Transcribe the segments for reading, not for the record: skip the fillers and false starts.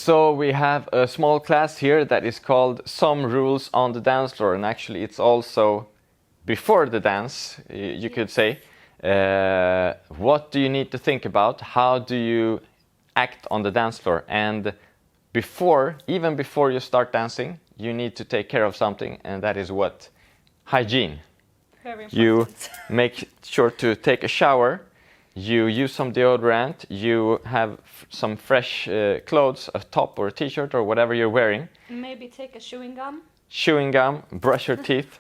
So we have a small class here that is called Some Rules on the Dance Floor, and actually it's also before the dance, you could say. What do you need to think about? How do you act on the dance floor? And even before you start dancing, you need to take care of something, and that is what? Hygiene. Very important. You make sure to take a shower, you use some deodorant, you have some fresh clothes, a top or a t-shirt or whatever you're wearing. Maybe take a chewing gum. Chewing gum, brush your teeth.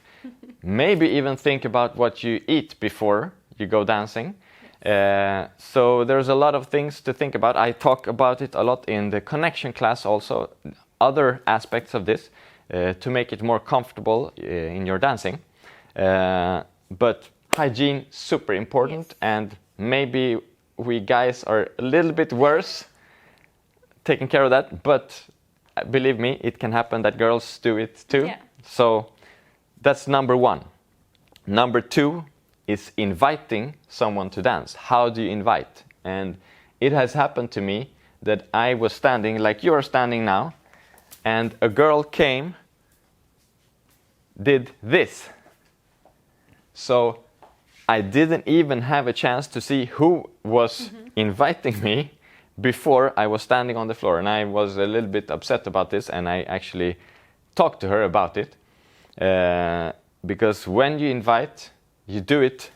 Maybe even think about what you eat before you go dancing. So there's a lot of things to think about. I talk about it a lot in the connection class also, other aspects of this to make it more comfortable in your dancing. But hygiene, super important, yes. And maybe we guys are a little bit worse taking care of that, but believe me, it can happen that girls do it too. Yeah. So that's number one. Number two is inviting someone to dance. How do you invite? And it has happened to me that I was standing like you are standing now, and a girl came, did this. So I didn't even have a chance to see who was inviting me before I was standing on the floor. And I was a little bit upset about this, and I actually talked to her about it. Because when you invite, you do it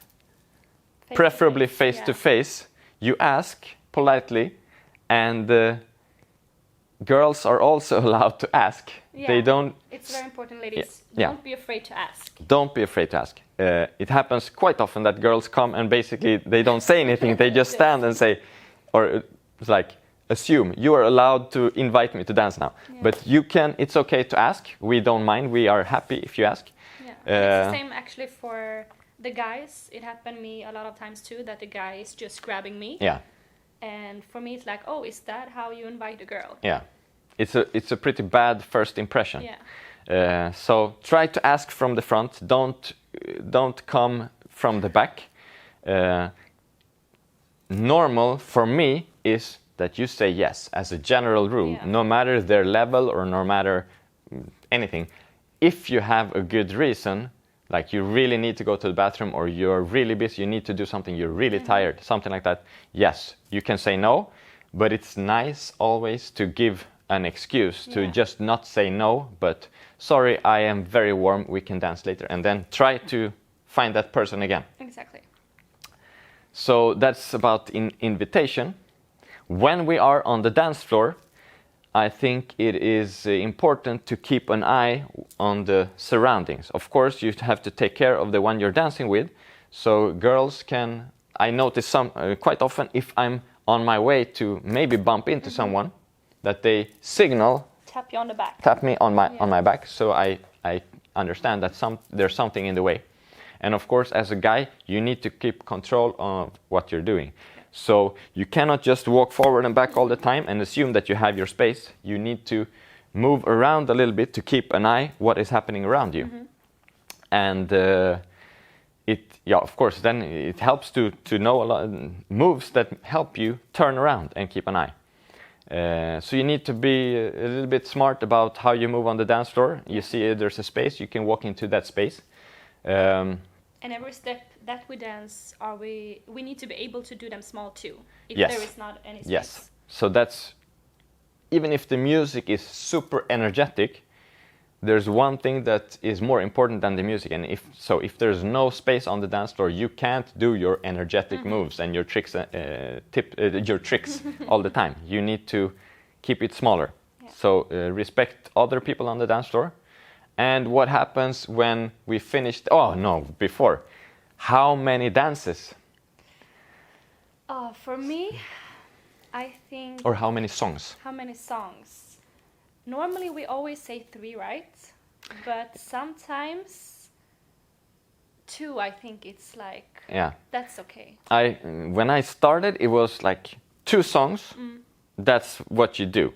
preferably face to face. You ask politely, and girls are also allowed to ask. Yeah, they don't. It's very important, ladies. Yeah. Don't be afraid to ask. Don't be afraid to ask. It happens quite often that girls come and basically they don't say anything. They just stand and say, or it's like, assume you are allowed to invite me to dance now. Yeah. But you can. It's okay to ask. We don't mind. We are happy if you ask. Yeah. It's the same actually for the guys. It happened to me a lot of times too that the guy is just grabbing me. Yeah. And for me, it's like, oh, is that how you invite a girl? Yeah, it's a pretty bad first impression. Yeah. So try to ask from the front. Don't come from the back. Normal for me is that you say yes as a general rule, no matter their level or no matter anything. If you have a good reason, like you really need to go to the bathroom or you're really busy, you need to do something, you're really tired, something like that, yes, you can say no, but it's nice always to give an excuse, to just not say no, but sorry, I am very warm, we can dance later, and then try to find that person again. Exactly. So that's about invitation. When we are on the dance floor, I think it is important to keep an eye on the surroundings. Of course, you have to take care of the one you're dancing with. So girls can, I notice quite often if I'm on my way to maybe bump into someone, that they signal, tap you on the back, tap me on my back, so I understand that there's something in the way. And of course, as a guy, you need to keep control of what you're doing. So you cannot just walk forward and back all the time and assume that you have your space. You need to move around a little bit to keep an eye what is happening around you. And of course, then it helps to know a lot of moves that help you turn around and keep an eye. So you need to be a little bit smart about how you move on the dance floor. You see there's a space, you can walk into that space. And every step that we dance, we need to be able to do them small too, if yes. there is not any space. Yes, so that's, even if the music is super energetic, there's one thing that is more important than the music, and if there's no space on the dance floor, you can't do your energetic moves and your tricks, your tricks all the time. You need to keep it smaller. Yeah. So respect other people on the dance floor. And what happens when we finished? Oh no, before. How many dances? For me, I think... Or how many songs? How many songs? Normally we always say 3, right? But sometimes 2, I think it's like... Yeah. That's okay. When I started, it was like 2 songs. That's what you do.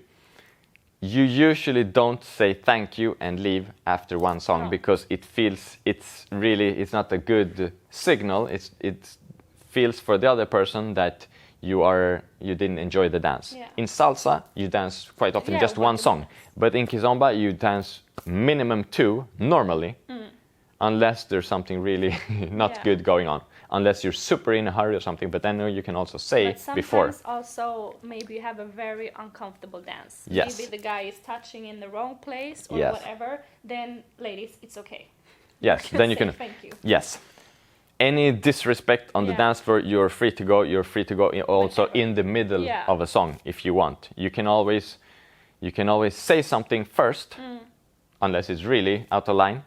You usually don't say thank you and leave after 1 song because it's not a good signal. It feels for the other person that you didn't enjoy the dance. Yeah. In salsa, you dance quite often Yeah, just one one song, dance. but in kizomba you dance minimum 2 normally, unless there's something really not Yeah. good going on, unless you're super in a hurry or something. But then you can also say But sometimes before. also maybe you have a very uncomfortable dance. Yes. Maybe the guy is touching in the wrong place or Yes. whatever. Then, ladies, it's okay. Yes, then you say can. thank you. Yes. Any disrespect on the Yeah. dance floor, you're free to go. You're free to go also Whenever. in the middle Yeah. of a song if you want. You can always say something first, unless it's really out of line.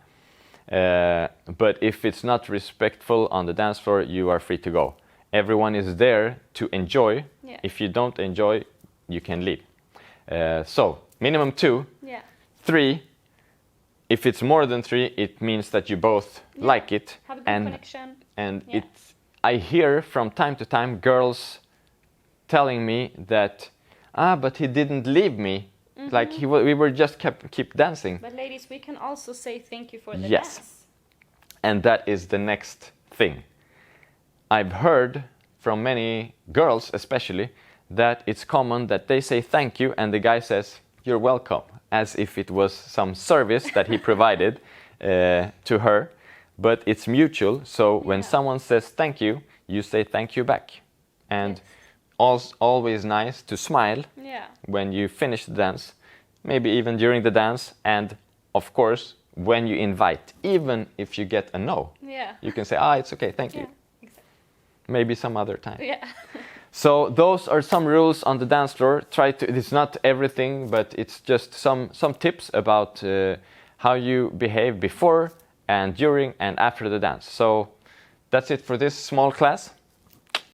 But if it's not respectful on the dance floor, you are free to go. Everyone is there to enjoy. Yeah. If you don't enjoy, you can leave. So minimum 2, Yeah. 3. If it's more than 3, it means that you both like it. Have a good connection. And Yeah. I hear from time to time girls telling me that, but he didn't leave me. Like we were just keep dancing. But ladies, we can also say thank you for the Yes. dance. And that is the next thing. I've heard from many girls especially that it's common that they say thank you and the guy says you're welcome, as if it was some service that he provided to her. But it's mutual, so when Yeah. someone says thank you, you say thank you back. And always nice to smile Yeah. when you finish the dance, maybe even during the dance, and of course when you invite, even if you get a no, Yeah. you can say, it's okay, thank Yeah. you. Exactly. Maybe some other time. Yeah. So those are some rules on the dance floor. It's not everything, but it's just some tips about how you behave before and during and after the dance. So that's it for this small class.